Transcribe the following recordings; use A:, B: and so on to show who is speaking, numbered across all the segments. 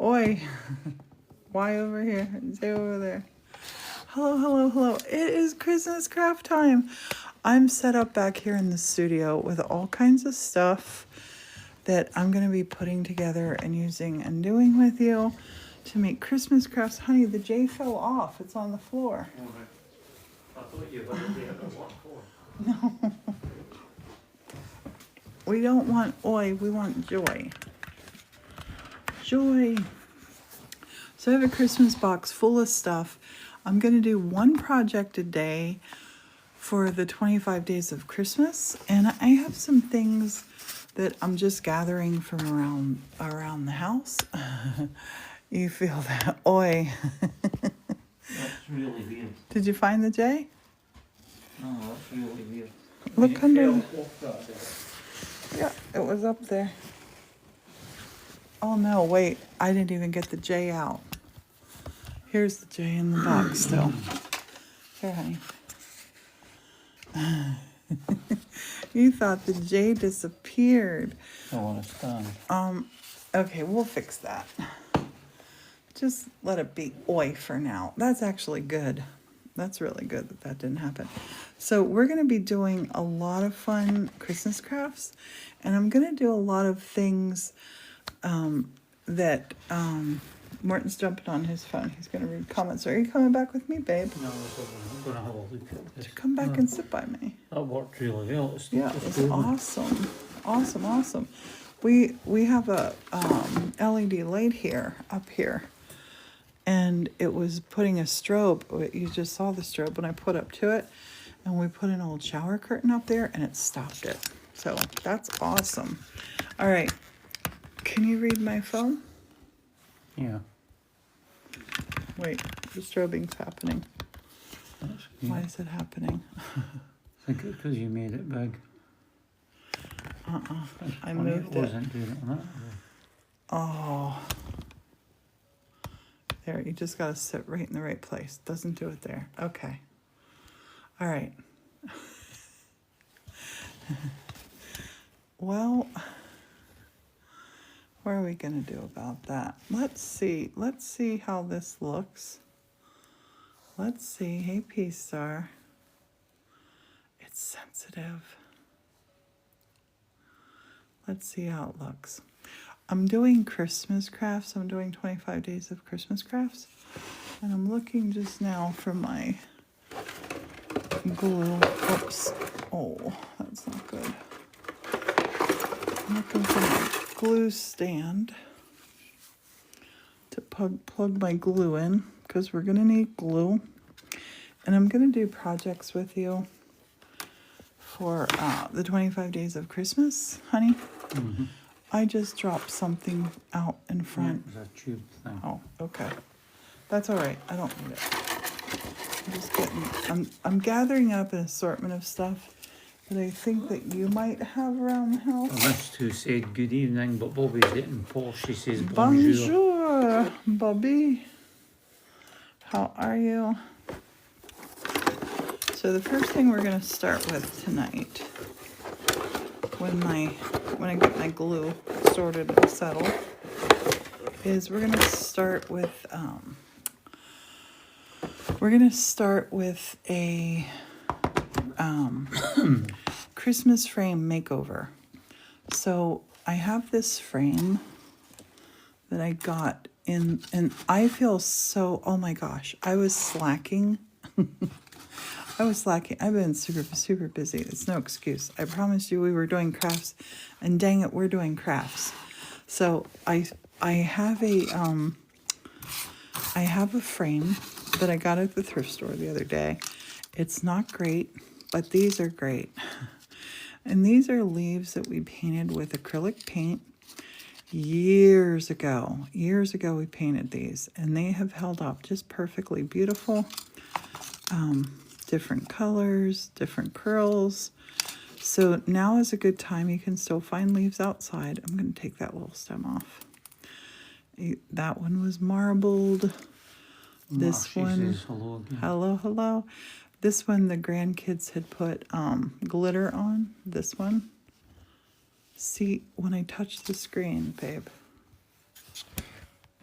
A: Oi. Why over here? Stay over there. Hello, hello, hello. It is Christmas craft time. I'm set up back here in the studio with all kinds of stuff that I'm going to be putting together and using and doing with you to make Christmas crafts. Honey, the J fell off. It's on the floor.
B: All right. I thought you had it there, but what for?
A: No. We don't want oi, we want joy. Joy. So I have a Christmas box full of stuff. I'm going to do one project a day for the 25 days of Christmas. And I have some things that I'm just gathering from around the house. You feel that? Oi.
B: That's really weird.
A: Did you find the J?
B: No, that's really weird.
A: Look under.
B: Off that bit.
A: Yeah, it was up there. Oh no, wait. I didn't even get the J out. Here's the J in the box still. Here, honey. You thought the J disappeared.
B: I want to stand.
A: Okay, we'll fix that. Just let it be oi for now. That's actually good. That's really good that that didn't happen. So we're going to be doing a lot of fun Christmas crafts. And I'm going to do a lot of things that Morton's jumping on his phone. He's going to read comments. Are you coming back with me, babe?
B: No, I'm going to have a look at this.
A: Come back and sit by me.
B: That worked really well.
A: Yeah, it's awesome. Awesome, awesome. We have a LED light here, up here. And it was putting a strobe. You just saw the strobe when I put up to it. And we put an old shower curtain up there and it stopped it. So that's awesome. All right. Can you read my phone?
B: Yeah.
A: Wait, the strobing's happening.
B: That's good.
A: Why is it happening?
B: I think it's because you made it big.
A: I moved it.
B: Wasn't doing it on that.
A: Oh. There, you just got to sit right in the right place. Doesn't do it there. Okay. All right. Well, what are we going to do about that? Let's see. Let's see how this looks. Let's see. Hey, Peace Star. It's sensitive. Let's see how it looks. I'm doing Christmas crafts. I'm doing 25 days of Christmas crafts. And I'm looking just now for my glue. Oops. Oh, that's not good. I'm looking for my glue stand to plug my glue in because we're going to need glue. And I'm going to do projects with you for the 25 days of Christmas, honey.
B: Mm-hmm.
A: I just dropped something out in front.
B: It was a tube thing.
A: Oh, okay. That's all right. I don't need it. I'm just getting, I'm gathering up an assortment of stuff that I think that you might have around the house.
B: I missed who said good evening, but Bobby's getting posh. She says bonjour.
A: Bonjour, Bobby. How are you? So the first thing we're going to start with tonight, when I get my glue sorted and settled, is we're going to start with a Christmas frame makeover. So I have this frame that I got in, and I feel so, oh my gosh, I was slacking. I've been super busy. It's no excuse. I promised you we were doing crafts, and dang it, we're doing crafts. So I have a frame that I got at the thrift store the other day. It's not great, but these are great. And these are leaves that we painted with acrylic paint years ago. Years ago we painted these, and they have held up just perfectly beautiful. Different colors, different curls. So now is a good time. You can still find leaves outside. I'm going to take that little stem off. That one was marbled. This one,
B: says hello again.
A: hello. This one the grandkids had put glitter on. This one. See, when I touch the screen, babe,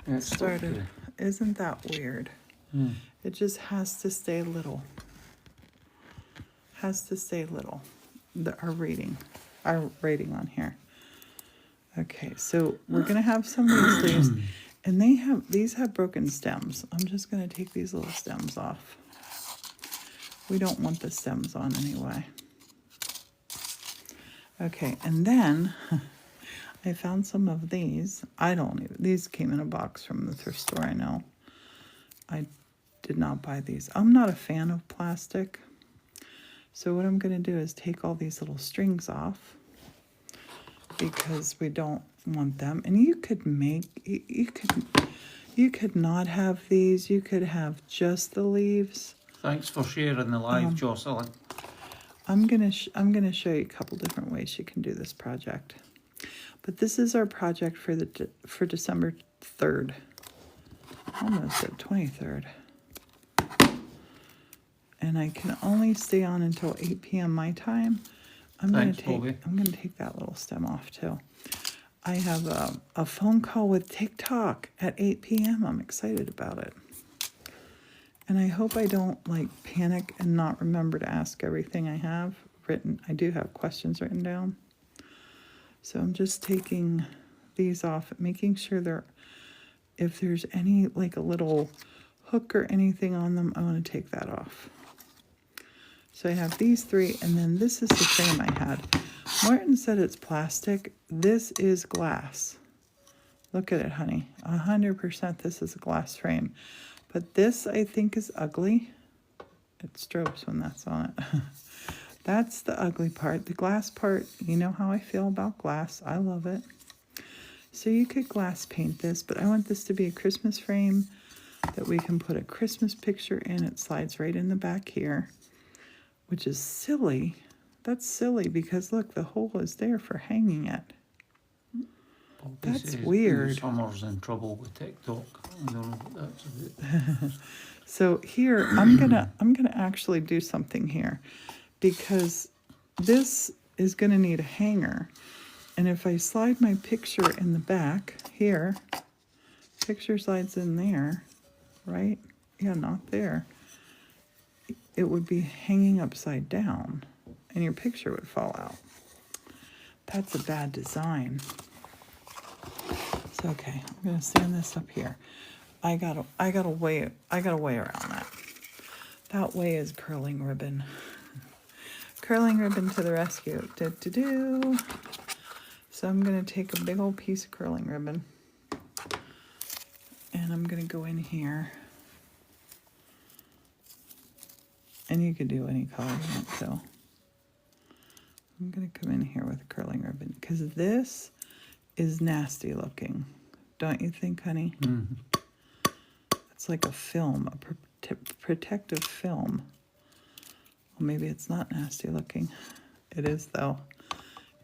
B: It's
A: started. Isn't that weird?
B: Hmm.
A: It just has to stay little. Has to stay little. Our rating on here. Okay, so we're gonna have some loose leaves, and these have broken stems. I'm just gonna take these little stems off. We don't want the stems on anyway. Okay, and then I found some of these. These came in a box from the thrift store, I know. I did not buy these. I'm not a fan of plastic. So what I'm gonna do is take all these little strings off because we don't want them. And you could not have these. You could have just the leaves.
B: Thanks for sharing the live, Jocelyn.
A: I'm gonna show you a couple different ways you can do this project. But this is our project for December 3rd. Almost at 23rd. And I can only stay on until 8 p.m. my time. I'm gonna take that little stem off too. I have a phone call with TikTok at 8 p.m. I'm excited about it. And I hope I don't panic and not remember to ask everything I have written. I do have questions written down. So I'm just taking these off, making sure if there's any a little hook or anything on them, I want to take that off. So I have these three, and then this is the frame I had. Martin said it's plastic. This is glass. Look at it, honey. 100% this is a glass frame. But this, I think, is ugly. It strobes when that's on it. That's the ugly part. The glass part, you know how I feel about glass. I love it. So you could glass paint this, but I want this to be a Christmas frame that we can put a Christmas picture in. It slides right in the back here, which is silly. That's silly because, look, the hole is there for hanging it. That's weird.
B: Summer's in trouble with TikTok. I don't know what that's about.
A: So here, I'm gonna actually do something here because this is gonna need a hanger. And if I slide my picture in the back here, picture slides in there, right? Yeah, not there. It would be hanging upside down and your picture would fall out. That's a bad design. So, okay, I'm gonna stand this up here. I gotta weigh around that. That way is curling ribbon. Curling ribbon to the rescue. So I'm gonna take a big old piece of curling ribbon and I'm gonna go in here. And you could do any color you want to. I'm gonna come in here with a curling ribbon because this is nasty looking. Don't you think, honey?
B: Mm-hmm.
A: It's like a film, a protective film. Well, maybe it's not nasty looking. It is though.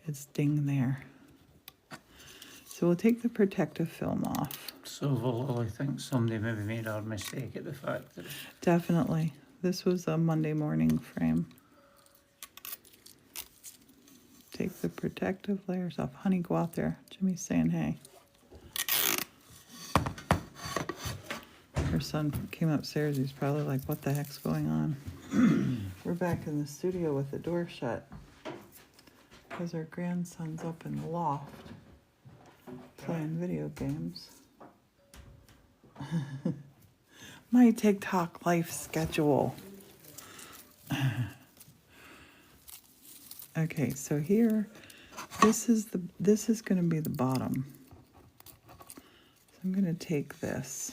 A: It's ding there. So we'll take the protective film off.
B: So, well, I think somebody maybe made a mistake at the factory.
A: Definitely. This was a Monday morning frame. Take the protective layers off. Honey, go out there. Jimmy's saying hey. Her son came upstairs. He's probably like, what the heck's going on? We're back in the studio with the door shut because our grandson's up in the loft playing video games. My TikTok life schedule. Okay, so here, this is going to be the bottom. So I'm going to take this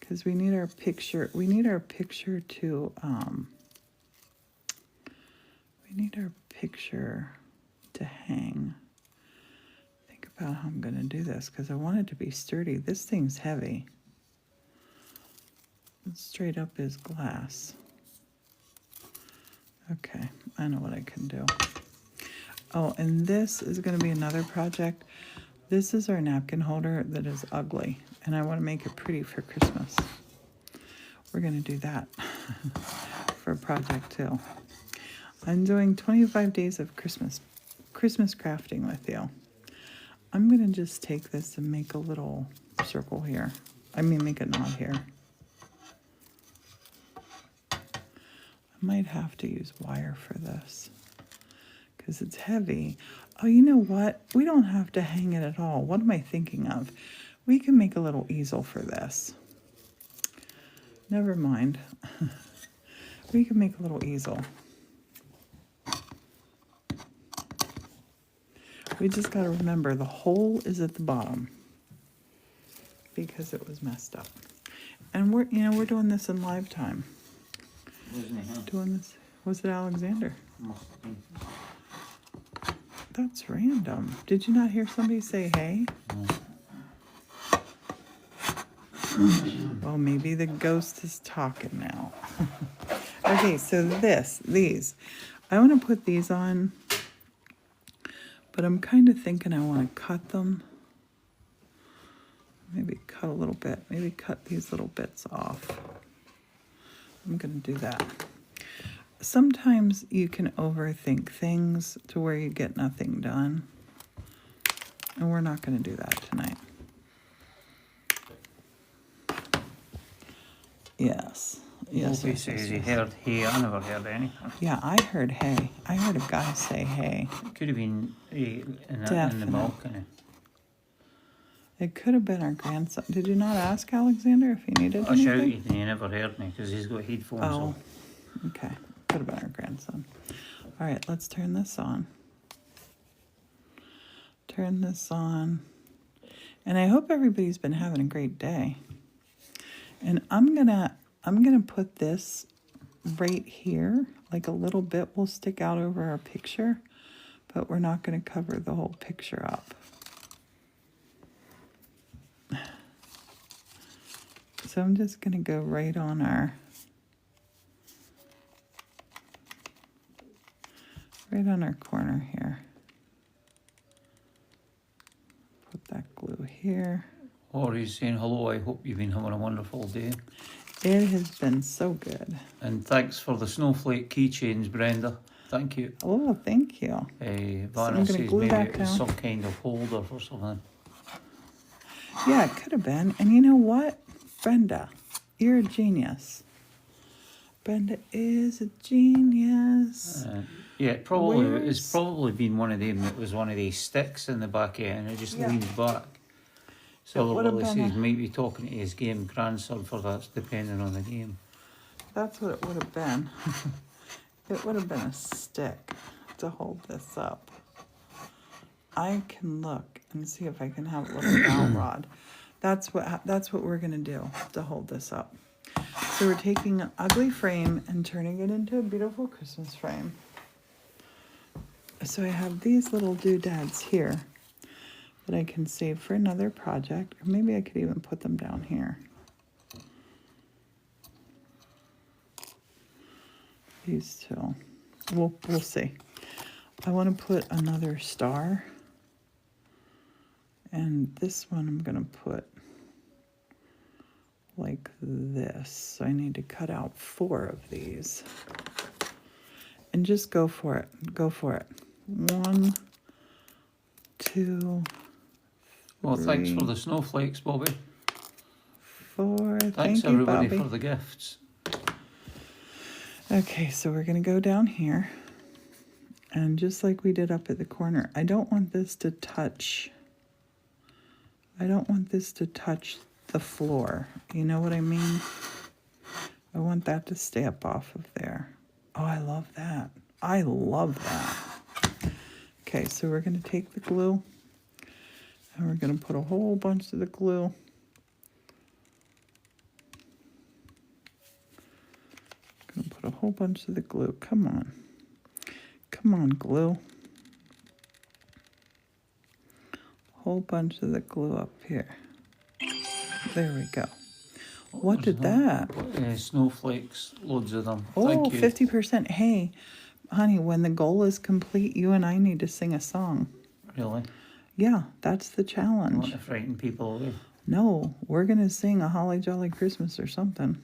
A: because we need our picture. We need our picture to hang. Think about how I'm going to do this because I want it to be sturdy. This thing's heavy. It straight up is glass. Okay, I know what I can do. Oh, and this is going to be another project. This is our napkin holder that is ugly, and I want to make it pretty for Christmas. We're going to do that for a project too. I'm doing 25 days of Christmas crafting with you. I'm going to just take this and make a little circle here. I mean, make a knot here. I might have to use wire for this because it's heavy. Oh, you know what? We don't have to hang it at all. What am I thinking of? We can make a little easel for this. Never mind. We can make a little easel. We just got to remember the hole is at the bottom because it was messed up. And we're doing this in live time.
B: Wasn't he, huh?
A: Doing this. Was it Alexander?
B: Must have been.
A: That's random. Did you not hear somebody say hey? Well, maybe the ghost is talking now. Okay, so these. I want to put these on, but I'm kind of thinking I want to cut them. Maybe cut a little bit. Maybe cut these little bits off. I'm going to do that. Sometimes you can overthink things to where you get nothing done. And we're not going to do that tonight. Yes. Yes.
B: Bobby says he heard hey. I never heard anything.
A: Yeah, I heard hey. I heard a guy say hey.
B: It could have been in the
A: Definite.
B: balcony.
A: It could have been our grandson. Did you not ask Alexander if he needed
B: I
A: anything?
B: shouted and he never heard me because he's got headphones
A: Oh,
B: on.
A: okay. Could have been our grandson. All right, let's turn this on. Turn this on. And I hope everybody's been having a great day. And I'm gonna put this right here. Like a little bit will stick out over our picture, but we're not gonna cover the whole picture up. So I'm just gonna go right on our corner here. Put that glue here.
B: Or he's saying hello. I hope you've been having a wonderful day.
A: It has been so good.
B: And thanks for the snowflake keychains, Brenda. Thank you.
A: Oh, thank you.
B: Vanna
A: gonna
B: says
A: glue
B: maybe
A: that
B: it was
A: down.
B: some kind of holder or something.
A: Yeah, it could have been. And you know what? Brenda, you're a genius. Brenda is a genius.
B: Yeah, it's probably been one of them that was one of these sticks in the back end and it just
A: Yeah.
B: leans back. So
A: It would have
B: Willie
A: been
B: says might be talking to his game grandson for that, depending on the game.
A: That's what it would have been. It would have been a stick to hold this up. I can look and see if I can have a little dowel rod. That's what we're gonna do to hold this up. So we're taking an ugly frame and turning it into a beautiful Christmas frame. So I have these little doodads here that I can save for another project, or maybe I could even put them down here. These two. We'll see. I want to put another star. And this one I'm going to put like this. So I need to cut out 4 of these. And just go for it. Go for it. 1, 2,
B: Well, thanks
A: 3,
B: for the snowflakes, Bobby.
A: 4.
B: Thanks
A: Thank you,
B: everybody
A: Bobby.
B: for the gifts.
A: Okay, so we're going to go down here. And just like we did up at the corner, I don't want this to touch. I don't want this to touch the floor. You know what I mean? I want that to stay up off of there. Oh, I love that. I love that. Okay, so we're going to take the glue and we're going to put a whole bunch of the glue. Going to put a whole bunch of the glue. Come on. Come on, glue. Whole bunch of the glue up here. There we go. What did that?
B: Snowflakes, loads of them.
A: Oh,
B: Thank you.
A: 50%. Hey, honey, when the goal is complete, you and I need to sing a song.
B: Really?
A: Yeah, that's the
B: I want
A: challenge.
B: to frighten people away.
A: No, we're going to sing a Holly Jolly Christmas or something.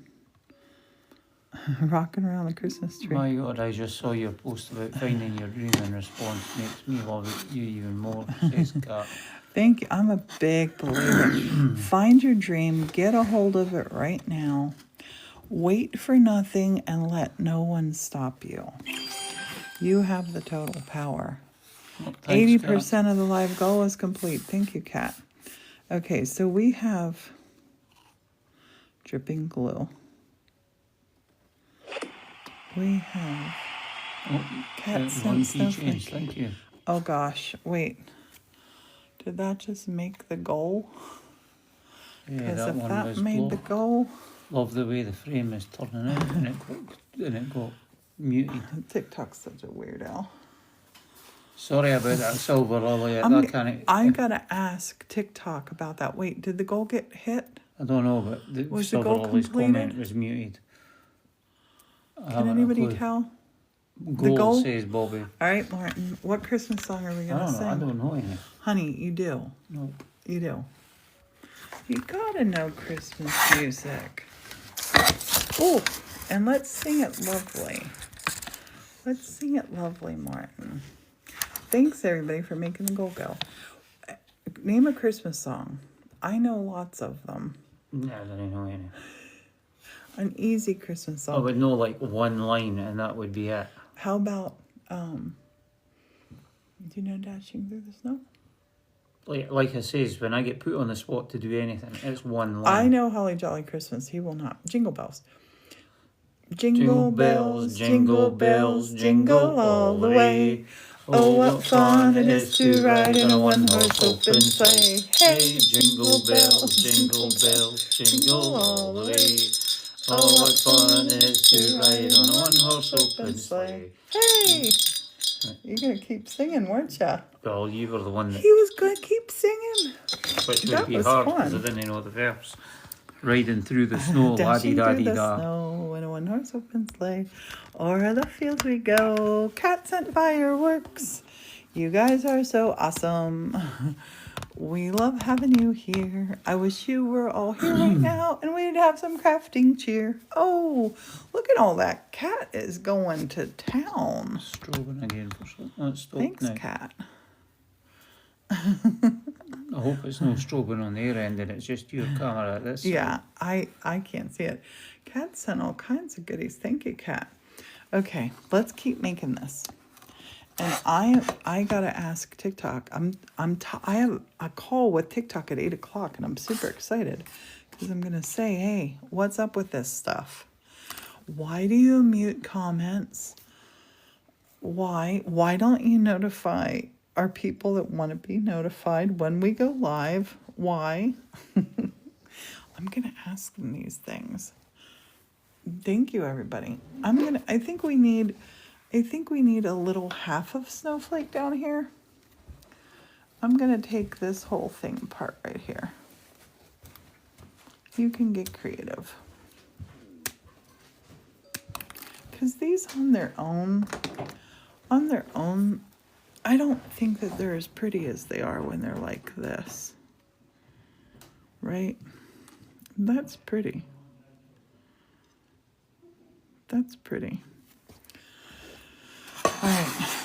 A: Rocking around the Christmas tree.
B: My God, I just saw your post about finding your dream and response makes me love you even more, says Kat.
A: Thank you. I'm a big believer. Find your dream, get a hold of it right now. Wait for nothing and let no one stop you. You have the total power.
B: Well, thanks, Kat.
A: 80% of the live goal is complete. Thank you, Kat. Okay, so we have dripping glue. We have
B: Oh,
A: Kat
B: one
A: sent
B: key
A: snowflake.
B: change, thank you.
A: Oh gosh, wait. Did that just make the goal?
B: Yeah,
A: Because
B: that
A: if
B: one
A: that
B: was
A: made the
B: blocked.
A: goal,
B: Love the way the frame is turning out and it got muted.
A: TikTok's such a weirdo.
B: Sorry about that silver lily.
A: I'm
B: I
A: gonna ask TikTok about that. Wait, did the goal get hit?
B: don't know, but the
A: Was the
B: silver
A: goal
B: lily's comment
A: completed?
B: was muted. I
A: Can
B: haven't a
A: anybody
B: clue.
A: tell?
B: Goal,
A: goal?
B: says Bobby.
A: All right, Martin. What Christmas song are we
B: I
A: gonna
B: don't know. I
A: sing?
B: don't know any.
A: Honey, you do.
B: No.
A: You do. You gotta know Christmas music. Oh, and let's sing it lovely. Let's sing it lovely, Martin. Thanks, everybody, for making the goal go. Name a Christmas song. I know lots of them.
B: No, I don't know any.
A: An easy Christmas
B: I
A: song.
B: would know like one line and that would be it.
A: How about, do you know Dashing Through the Snow?
B: Like I says, when I get put on the spot to do anything, it's one line.
A: I know Holly Jolly Christmas. He will not. Jingle Bells. Jingle bells, jingle bells, jingle all the way. Oh, what fun it is to ride in a one-horse open sleigh. Hey, jingle bells, jingle all the way. Oh, what fun it is to ride on a one-horse open sleigh. Hey! You're going to keep singing, weren't ya?
B: Well, you were the one that,
A: He was going to keep singing.
B: which would
A: That
B: be
A: was
B: hard because I
A: fun.
B: didn't know the verse. Riding through the snow,
A: Dashing through the
B: la-di-da-di-da.
A: snow in a one-horse open sleigh. O'er the fields we go. Cats and fireworks. You guys are so awesome. We love having you here. I wish you were all here right now and we'd have some crafting cheer. Oh, look at all that. Cat is going to town.
B: Strobing again for something. Let's stop
A: Thanks,
B: now.
A: Cat.
B: I hope it's no strobing on their end and it's just your camera at this side.
A: Yeah, I can't see it. Cat sent all kinds of goodies. Thank you, Cat. Okay, let's keep making this. And I gotta ask TikTok. I have a call with TikTok at 8:00, and I'm super excited because I'm gonna say, hey, what's up with this stuff? Why do you mute comments? Why don't you notify our people that want to be notified when we go live? Why? I'm gonna ask them these things. Thank you, everybody. I think we need a little half of snowflake down here. I'm gonna take this whole thing apart right here. You can get creative. Because these on their own, I don't think that they're as pretty as they are when they're like this. Right? That's pretty. That's pretty. All right,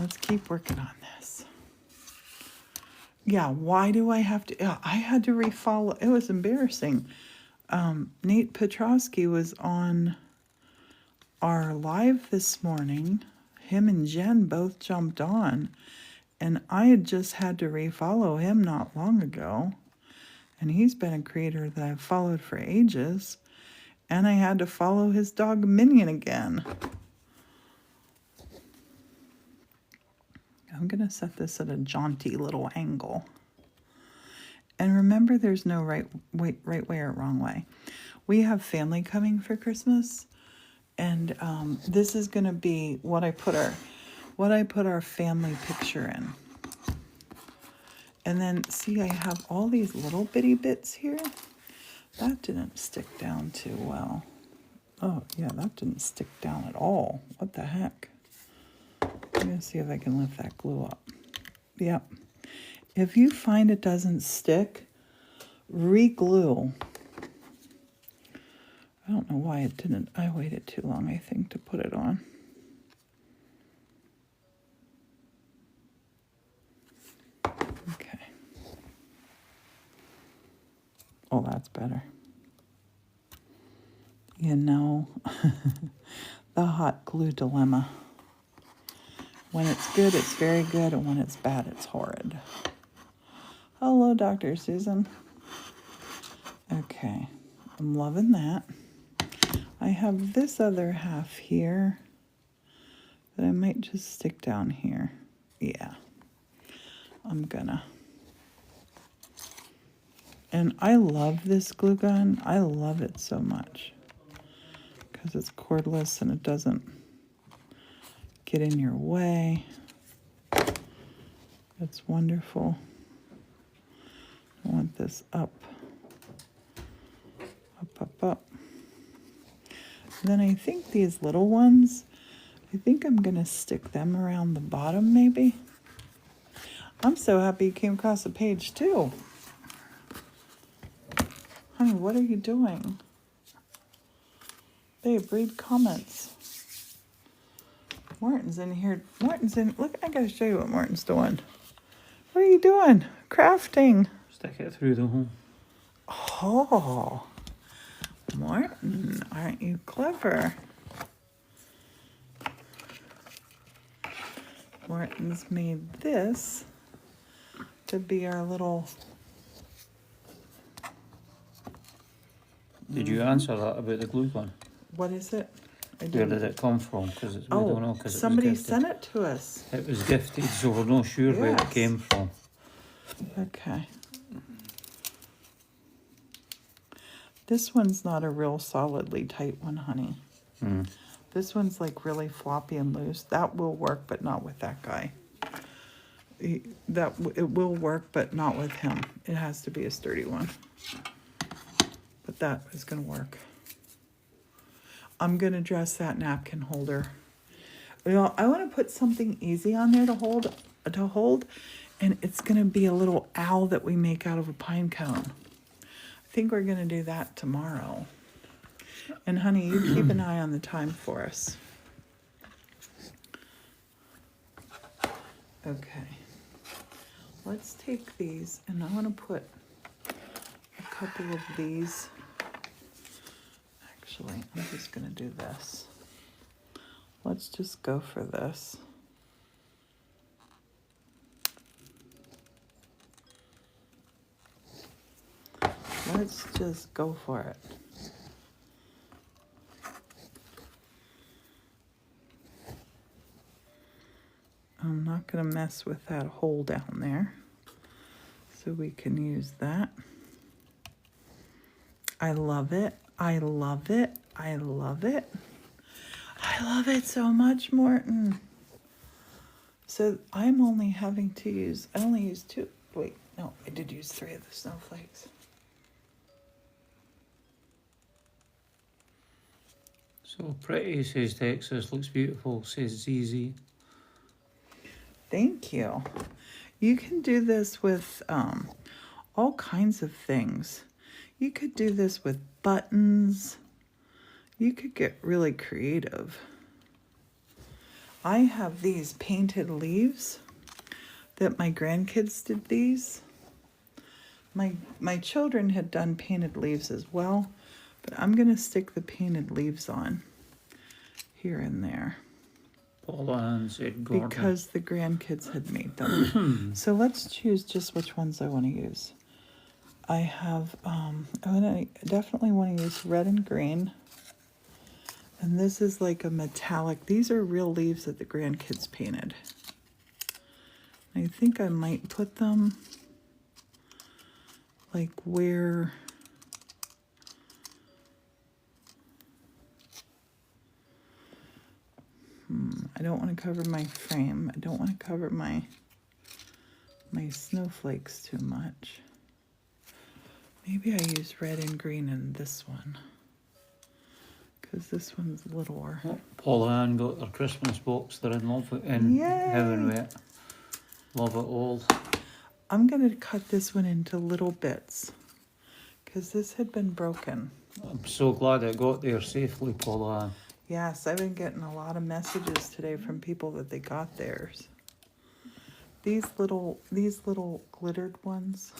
A: let's keep working on this. Yeah, why do I have to? I had to refollow. It was embarrassing. Nate Petrosky was on our live this morning. Him and Jen both jumped on, and I had just had to refollow him not long ago. And he's been a creator that I've followed for ages. And I had to follow his dog Minion again. I'm going to set this at a jaunty little angle. And remember, there's no right way or wrong way. We have family coming for Christmas. And this is going to be what I put our family picture in. And then, see, I have all these little bitty bits here. That didn't stick down too well. Oh, yeah, that didn't stick down at all. What the heck? I'm going to see if I can lift that glue up. Yep. If you find it doesn't stick, re-glue. I don't know why it didn't. I waited too long, I think, to put it on. Okay. Oh, that's better. You know, the hot glue dilemma. When it's good, it's very good, and when it's bad, it's horrid. Hello, Dr. Susan. Okay, I'm loving that. I have this other half here that I might just stick down here. Yeah, I'm gonna. And I love this glue gun. I love it so much because it's cordless and it doesn't get in your way. It's wonderful. I want this up, up, up, up. And then I think these little ones, I think I'm gonna stick them around the bottom maybe. I'm so happy you came across the page too. Honey, what are you doing? Babe, read comments. Morton's in here. Morton's in. Look, I gotta show you what Morton's doing. What are you doing? Crafting.
B: Stick it through the hole.
A: Oh, Morton, aren't you clever? Morton's made this to be our little...
B: Did you answer that about the glue gun?
A: What is it?
B: Where did it come from? Because we don't know. Because
A: somebody sent it to us.
B: It was gifted, so we're not sure where it
A: Yes.
B: came from.
A: Okay. This one's not a real solidly tight one, honey.
B: Mm.
A: This one's like really floppy and loose. That will work, but not with that guy. It will work, but not with him. It has to be a sturdy one. But that is going to work. I'm going to dress that napkin holder. You know, I want to put something easy on there to hold, and it's going to be a little owl that we make out of a pine cone. I think we're going to do that tomorrow. And honey, you keep an eye on the time for us. Okay. Let's take these, and I want to put a couple of these. Actually, I'm just going to do this. Let's just go for this. Let's just go for it. I'm not going to mess with that hole down there. So we can use that. I love it. I love it. I love it. I love it so much, Morton. So I'm only having to use, I only used 2. Wait, no, I did use 3 of the snowflakes.
B: So pretty, says Texas. Looks beautiful, says ZZ.
A: Thank you. You can do this with all kinds of things. You could do this with buttons. You could get really creative. I have these painted leaves that my grandkids did these. My children had done painted leaves as well, but I'm going to stick the painted leaves on here and there.
B: Paula Ann said Gordon.
A: Because the grandkids had made them. So let's choose just which ones I want to use. I have, I definitely want to use red and green. And this is like a metallic. These are real leaves that the grandkids painted. I think I might put them like where... I don't want to cover my frame. I don't want to cover my snowflakes too much. Maybe I use red and green in this one. Because this one's littler.
B: Paula Ann got their Christmas box. They're in love with it, in heaven with it. Love it all.
A: I'm going to cut this one into little bits. Because this had been broken.
B: I'm so glad it got there safely, Paula Ann.
A: Yes, I've been getting a lot of messages today from people that they got theirs. These little glittered ones.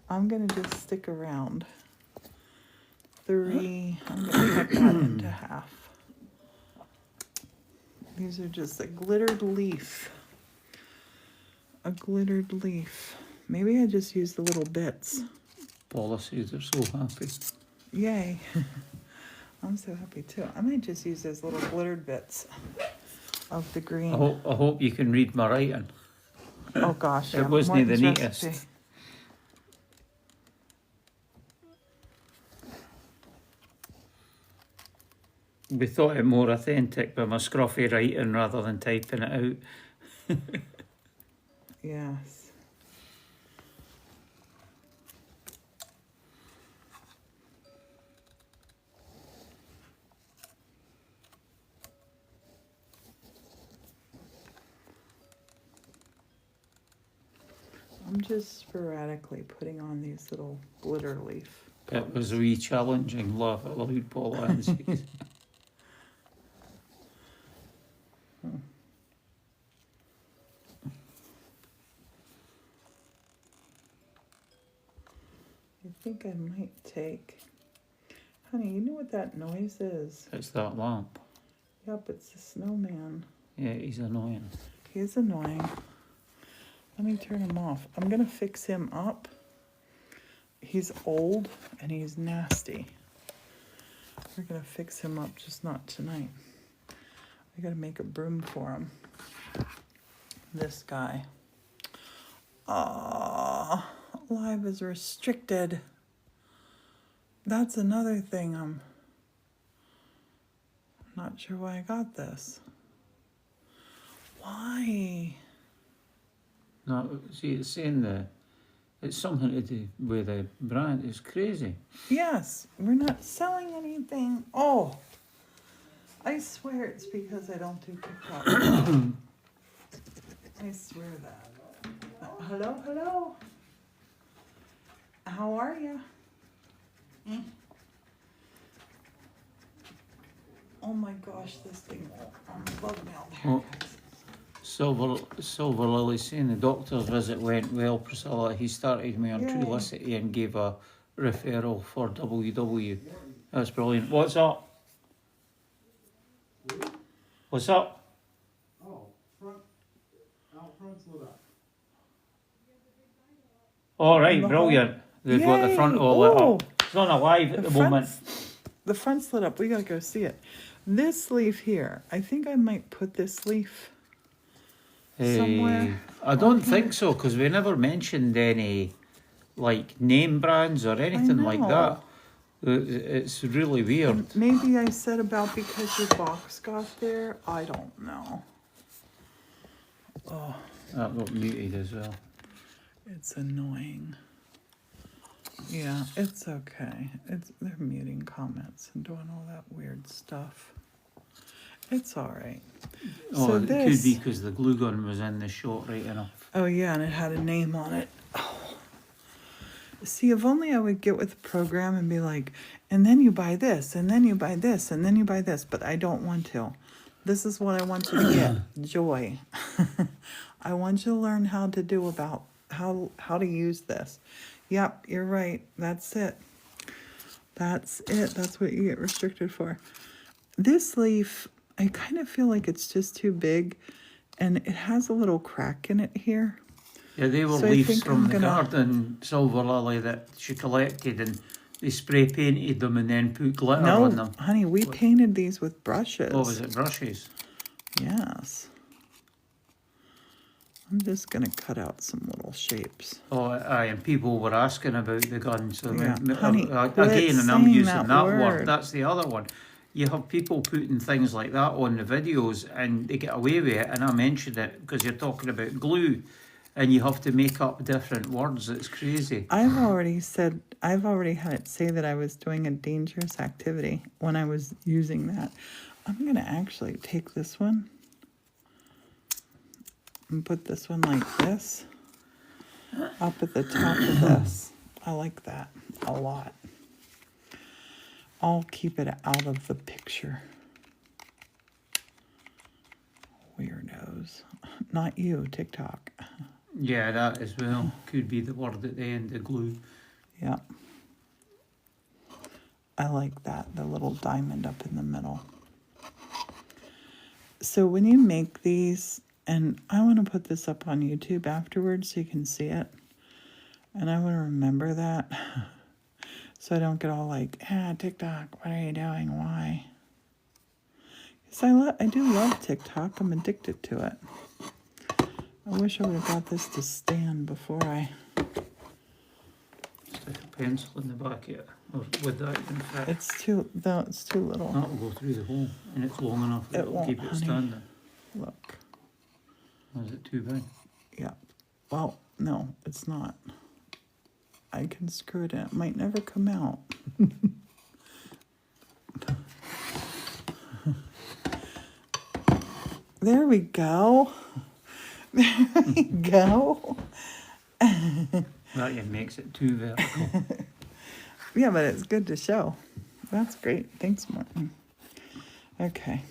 A: I'm gonna just stick around 3. I'm gonna cut that into half. These are just a glittered leaf. A glittered leaf. Maybe I just use the little bits.
B: Policies are so happy.
A: Yay. I'm so happy too. I might just use those little glittered bits of the green.
B: I hope you can read my writing.
A: Oh gosh, yeah.
B: It wasn't the
A: Morton's
B: neatest.
A: recipe.
B: We thought it more authentic by my scruffy writing rather than typing it out.
A: Yes. I'm just sporadically putting on these little glitter leaf.
B: It was a wee challenging laugh out loud, Paul Anzies.
A: I think I might take... Honey, you know what that noise is?
B: It's that lamp.
A: Yep, it's the snowman.
B: Yeah, he's annoying.
A: He's annoying. Let me turn him off. I'm gonna fix him up. He's old and he's nasty. We're gonna fix him up, just not tonight. I gotta make a broom for him. This guy. Live is restricted. That's another thing. I'm not sure why I got this. Why?
B: No, see, it's saying it's something to do with the brand. It's crazy.
A: Yes, we're not selling anything. Oh, I swear it's because I don't do TikTok. I swear that. Hello? How are you? Oh my gosh, this thing will bug me out there.
B: Oh. Silver Lily saying the doctor's visit went well, Priscilla. He started me on
A: Yay.
B: Trulicity and gave a referral for WW. That's brilliant. What's up? What's up?
C: Oh, out front's lit up.
B: All right,
A: The
B: brilliant. They've got the
A: Yay.
B: front all lit
A: Oh.
B: up. It's on a live at the moment.
A: The front's lit up. We gotta go see it. This leaf here, I think I might put this leaf somewhere.
B: I don't think so, because we never mentioned any like name brands or anything like that.
A: know.
B: It's really weird.
A: Maybe I said about because your box got there. I don't know. Oh,
B: That got muted as well.
A: it's annoying. Yeah, it's okay. They're muting comments and doing all that weird stuff. It's all right.
B: Oh,
A: So
B: it
A: this-
B: could be because the glue gun was in the shot right enough.
A: Oh yeah, and it had a name on it. Oh. See, if only I would get with the program and be like, and then you buy this, and then you buy this, and then you buy this, but I don't want to. This is what I want you to get, joy. I want you to learn how to do about how to use this. Yep, you're right. That's it. That's it. That's what you get restricted for. This leaf, I kind of feel like it's just too big, and it has a little crack in it here.
B: Yeah, they were
A: So I
B: leaves
A: think
B: from
A: I'm
B: the
A: gonna-
B: garden Silver Lily that she collected, and they spray painted them and then put glitter
A: No,
B: on them.
A: honey, we painted these with brushes.
B: What was it, brushes?
A: Yes. I'm just going to cut out some little shapes.
B: Oh, aye, and people were asking about the gun. So
A: Yeah, honey, quit
B: again, and I'm
A: saying
B: using that word.
A: word.
B: That's the other one. You have people putting things like that on the videos, and they get away with it. And I mentioned it because you're talking about glue, and you have to make up different words. It's crazy.
A: I've already had it say that I was doing a dangerous activity when I was using that. I'm going to actually take this one and put this one like this up at the top of this. I like that a lot. I'll keep it out of the picture. Weirdos. Not you, TikTok.
B: Yeah, that as well could be the word at the end. The glue.
A: Yeah. I like that, the little diamond up in the middle. So when you make these, and I want to put this up on YouTube afterwards so you can see it. And I want to remember that. So I don't get all like, TikTok, what are you doing? Why? Because I do love TikTok. I'm addicted to it. I wish I would have got this to stand before I...
B: Stick a pencil in the back of it, or would that even fit?
A: It's too little.
B: That'll go through the hole, and it's long enough that
A: It
B: it'll
A: won't,
B: keep it
A: honey.
B: standing.
A: Look.
B: Or is it too big?
A: Yeah. Well, no, it's not. I can screw it in. It might never come out. There we go. There we go.
B: That even makes it too vertical.
A: Yeah, but it's good to show. That's great. Thanks, Martin. Okay.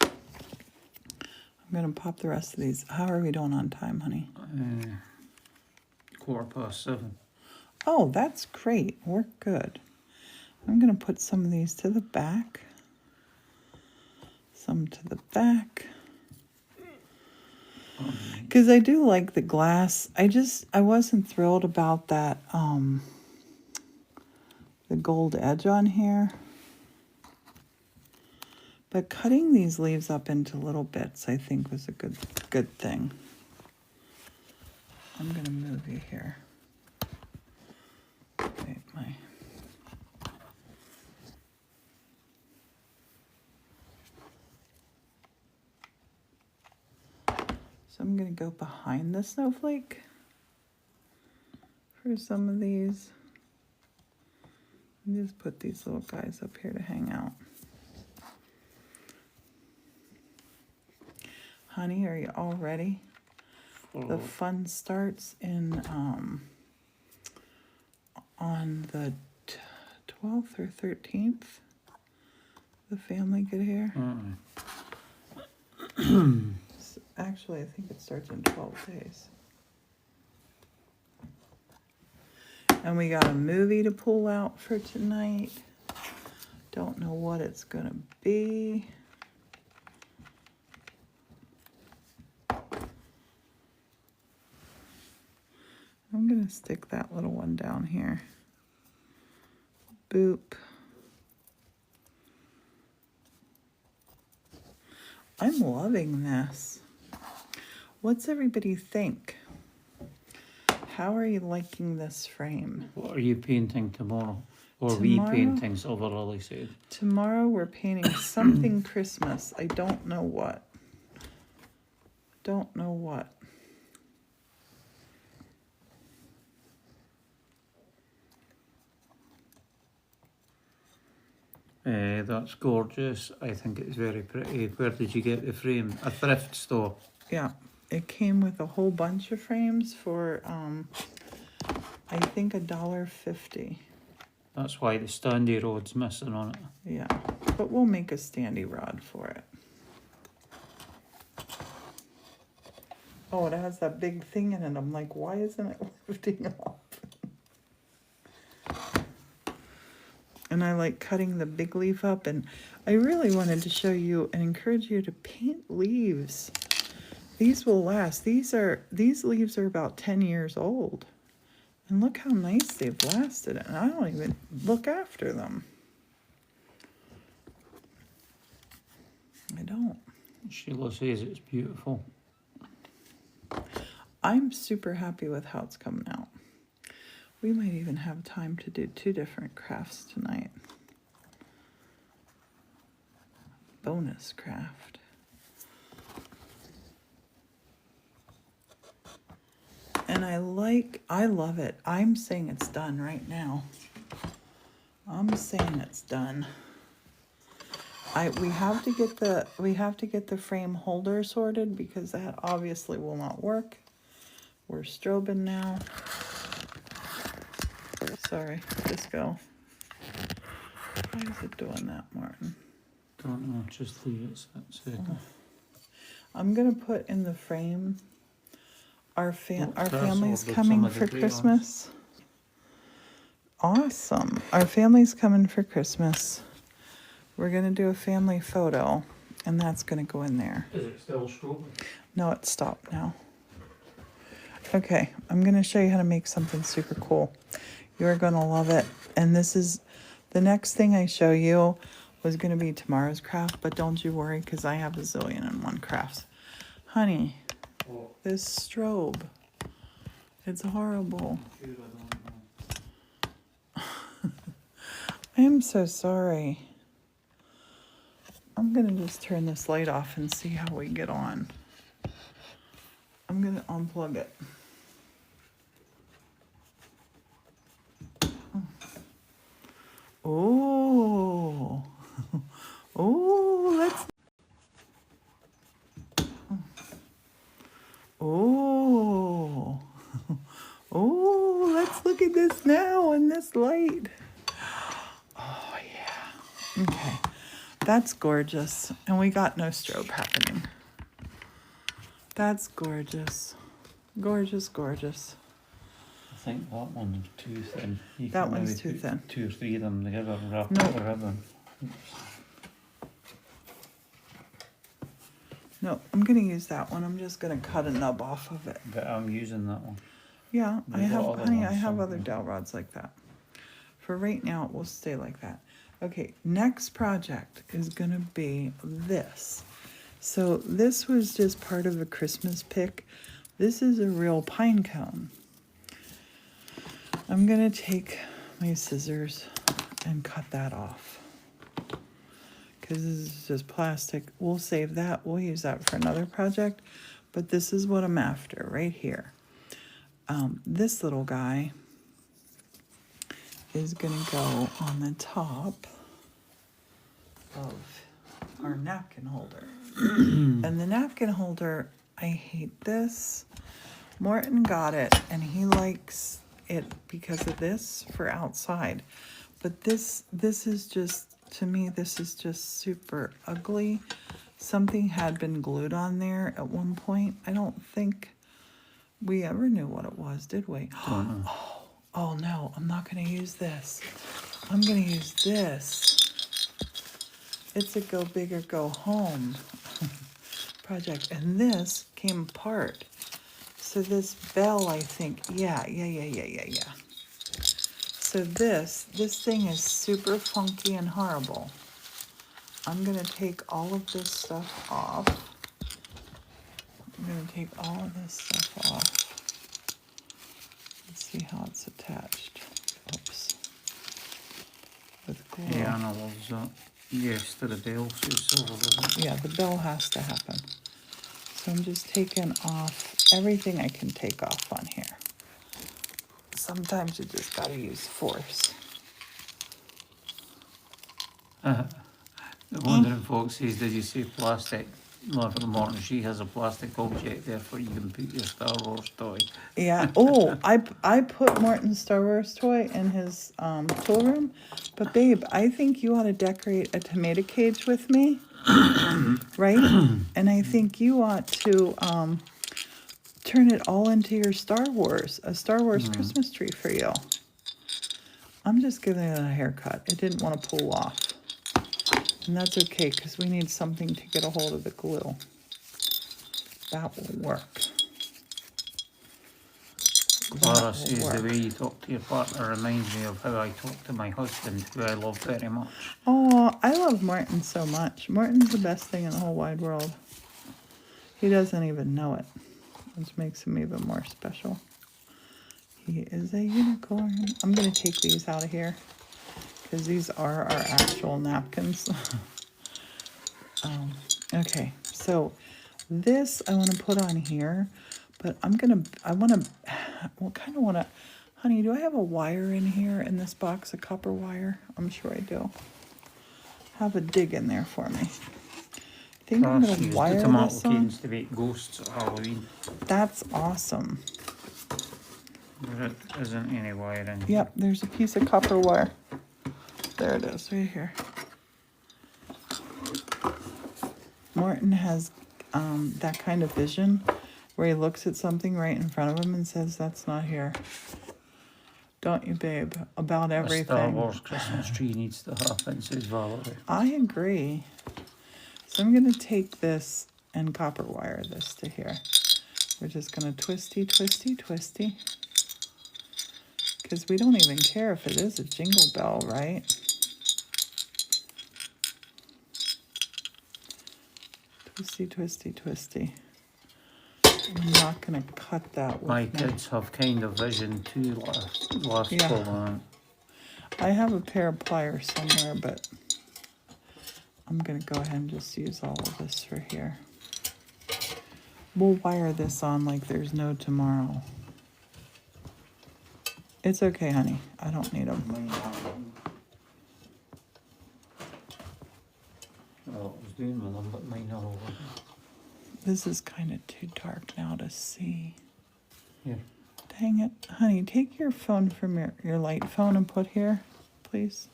A: I'm going to pop the rest of these. How are we doing on time, honey?
B: 7:15.
A: Oh, that's great. We're good. I'm going to put some of these to the back. Some to the back. Because I do like the glass. I wasn't thrilled about that, the gold edge on here. But cutting these leaves up into little bits, I think, was a good thing. I'm going to move you here. Wait, So I'm going to go behind the snowflake for some of these. And just put these little guys up here to hang out. Honey, are you all ready? The fun starts in on the 12th or 13th. The family get here. Actually, I think it starts in 12 days. And we got a movie to pull out for tonight. Don't know what it's going to be. I'm going to stick that little one down here. Boop. I'm loving this. What's everybody think? How are you liking this frame?
B: What are you painting tomorrow? Or
A: Tomorrow?
B: we painting, Silver Lily said.
A: Tomorrow we're painting something Christmas. I don't know what. Don't know what.
B: That's gorgeous. I think it's very pretty. Where did you get the frame? A thrift store.
A: Yeah, it came with a whole bunch of frames for, I think $1.50.
B: That's why the standy rod's missing on it.
A: Yeah, but we'll make a standy rod for it. Oh, it has that big thing in it. I'm like, why isn't it lifting up? And I like cutting the big leaf up. And I really wanted to show you and encourage you to paint leaves. These will last. These leaves are about 10 years old. And look how nice they've lasted. And I don't even look after them. I don't.
B: Sheila says it's beautiful.
A: I'm super happy with how it's coming out. We might even have time to do 2 different crafts tonight. Bonus craft. And I love it. I'm saying it's done right now. I'm saying it's done. We have to get the frame holder sorted because that obviously will not work. We're strobing now. Sorry, just go. Why is it doing that, Martin?
B: Don't know, just leave it a second.
A: I'm gonna put in the frame. Our
B: That's
A: family's
B: ordered
A: coming
B: some of the
A: for
B: crayons.
A: Christmas. Awesome. Our family's coming for Christmas. We're going to do a family photo, and that's going to go in there.
B: Is it still strobing?
A: No, it stopped now. Okay, I'm going to show you how to make something super cool. You're going to love it. And this is the next thing I show you was going to be tomorrow's craft, but don't you worry because I have a zillion and one crafts. Honey,
B: Oh,
A: this strobe, it's horrible.
B: sure I don't know.
A: I am so sorry. I'm going to just turn this light off and see how we get on. I'm going to unplug it. Oh, oh, let's. Oh, oh, let's look at this now in this light. Oh, yeah. Okay, that's gorgeous. And we got no strobe happening. That's gorgeous. Gorgeous, gorgeous.
B: I think that one's too thin. You
A: That
B: can
A: one's
B: maybe
A: too
B: put
A: thin.
B: 2 or 3 of them together and wrap
A: No.
B: the ribbon.
A: No, I'm going to use that one. I'm just going to cut a nub off of it.
B: But I'm using that one.
A: Yeah, I
B: We've got
A: have,
B: other
A: honey, I
B: ones
A: have other
B: somewhere.
A: dowel rods like that. For right now, it will stay like that. Okay, next project is gonna be this. So this was just part of a Christmas pick. This is a real pine cone. I'm gonna take my scissors and cut that off. Cause this is just plastic. We'll save that, we'll use that for another project. But this is what I'm after, right here. This little guy is gonna go on the top of our napkin holder. And the napkin holder, I hate this. Morton got it and he likes it because of this for outside. But this is just, to me, this is just super ugly. Something had been glued on there at one point. I don't think we ever knew what it was, did we?
B: Don't know.
A: Oh no, I'm not gonna use this. I'm gonna use this. It's a go big or go home project. And this came apart. So this bell, I think, yeah. So this thing is super funky and horrible. I'm gonna take all of this stuff off. I'm gonna take all of this stuff off. Let's see how it's attached. Oops. With glue.
B: Yeah, Anna loves that. Yes, to the bell, so silver doesn't.
A: Yeah, the bell has to happen. So I'm just taking off everything I can take off on here. Sometimes you just gotta use force.
B: The wondering folks says, did you say plastic? Martha Morton, she has a plastic object there for you can put your Star Wars toy.
A: Yeah. Oh, I put Morton's Star Wars toy in his tool room, but babe, I think you ought to decorate a tomato cage with me, right? And I think you ought to turn it all into your Star Wars, a Star Wars Christmas tree for you. I'm just giving it a haircut. It didn't want to pull off. And that's okay, because we need something to get a hold of the glue. That will work.
B: Clara
A: That will
B: says
A: work.
B: the way you talk to your partner reminds me of how I talk to my husband, who I love very much.
A: Oh, I love Martin so much. Martin's the best thing in the whole wide world. He doesn't even know it, which makes him even more special. He is a unicorn. I'm going to take these out of here because these are our actual napkins. Okay, so this I want to put on here, but honey, do I have a wire in here in this box, a copper wire? I'm sure I do. Have a dig in there for me. I think I'm
B: Clara
A: going to
B: used
A: wire
B: the tomato
A: this on.
B: canes to make ghosts at Halloween.
A: That's awesome.
B: There isn't any wire in here.
A: Yep, there's a piece of copper wire. There it is, right here. Morton has that kind of vision where he looks at something right in front of him and says, that's not here. don't you, babe? About
B: A Star
A: everything.
B: Wars Christmas tree needs to happen, says Valerie.
A: I agree. So I'm going to take this and copper wire this to here. We're just going to twisty, twisty, twisty. Because we don't even care if it is a jingle bell, right? Twisty, twisty, twisty. I'm not going to cut that with
B: My kids have kind of vision too, last
A: Yeah.
B: comment.
A: I have a pair of pliers somewhere, but I'm going to go ahead and just use all of this for here. We'll wire this on like there's no tomorrow. It's okay, honey. I don't need them.
B: Well, I was doing with them, but mine are over.
A: This is kind of too dark now to see.
B: Here.
A: Dang it. Honey, take your phone from your light phone and put here, please.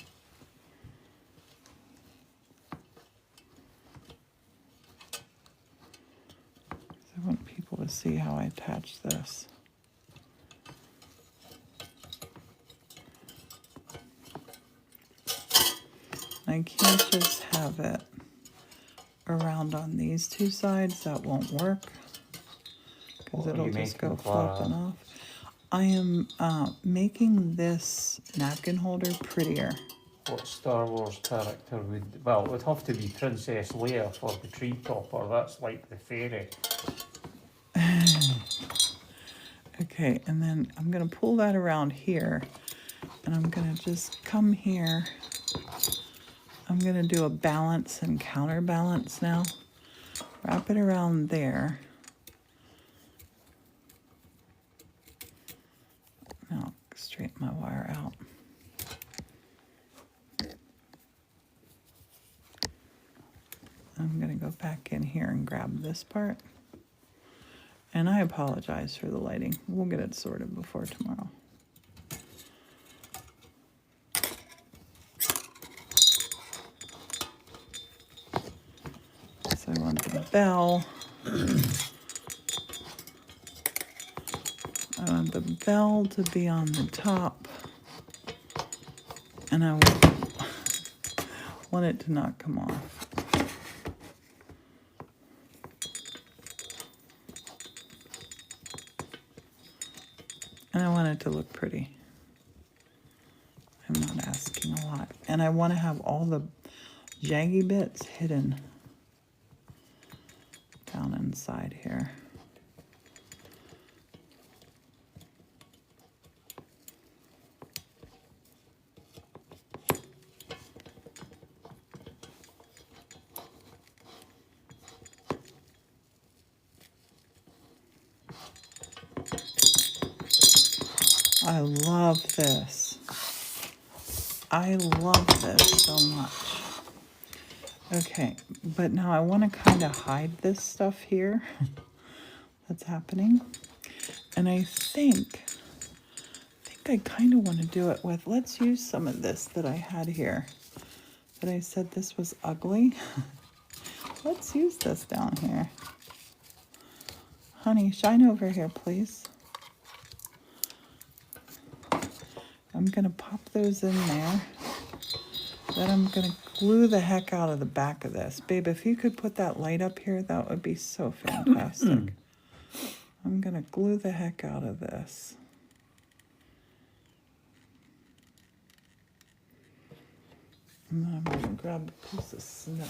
A: I want people to see how I attach this. I can't just have it around on these two sides. That won't work because
B: What are
A: it'll
B: you
A: just go
B: making, Clara?
A: flopping off. I am making this napkin holder prettier.
B: What Star Wars character would... Well, it would have to be Princess Leia for the tree topper. That's like the fairy.
A: Okay, and then I'm gonna pull that around here and I'm gonna just come here. I'm gonna do a balance and counterbalance now. Wrap it around there. Now straighten my wire out. I'm gonna go back in here and grab this part. And I apologize for the lighting. We'll get it sorted before tomorrow. So I want the bell. I want the bell to be on the top. And I want it to not come off. And I want it to look pretty. I'm not asking a lot. And I want to have all the jaggy bits hidden down inside here. I love this. I love this so much. Okay, but now I want to kind of hide this stuff here that's happening. And I think I kind of want to do it with, let's use some of this that I had here. That I said this was ugly. Let's use this down here. Honey, shine over here, please. I'm gonna pop those in there. Then I'm gonna glue the heck out of the back of this. Babe, if you could put that light up here, that would be so fantastic. I'm gonna glue the heck out of this. And then I'm gonna grab a piece of snow.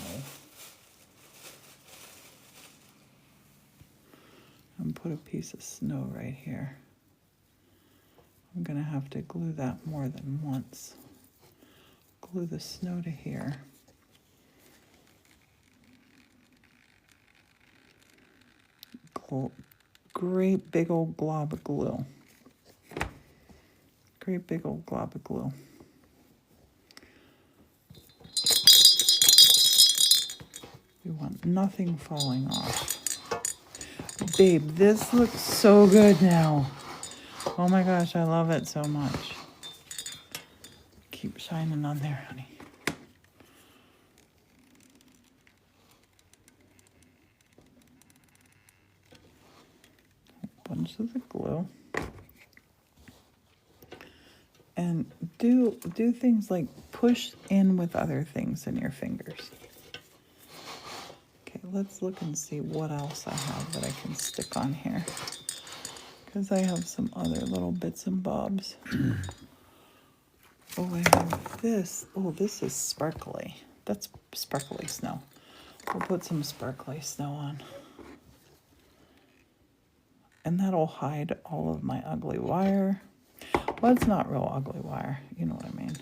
A: And put a piece of snow right here. I'm gonna have to glue that more than once. Glue the snow to here. Great big old glob of glue. Great big old glob of glue. We want nothing falling off. Babe, this looks so good now. Oh my gosh, I love it so much. Keep shining on there, honey. A bunch of the glue. do things like push in with other things in your fingers. Okay, let's look and see what else I have that I can stick on here. Because I have some other little bits and bobs. Oh, I have this. Oh, this is sparkly. That's sparkly snow. We'll put some sparkly snow on. And that'll hide all of my ugly wire. Well, it's not real ugly wire. You know what I mean.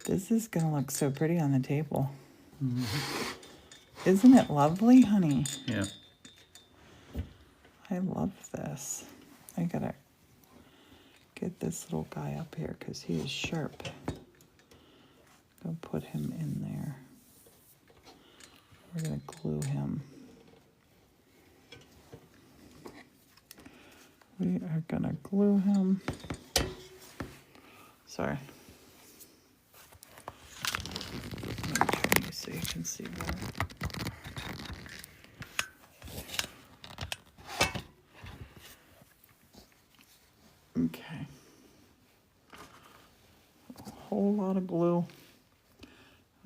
A: This is going to look so pretty on the table. Isn't it lovely, honey?
B: Yeah.
A: I love this. I gotta get this little guy up here because he is sharp. Gonna put him in there. We're gonna glue him. We are gonna glue him. Sorry. Let me so you can see more. Okay. A whole lot of glue.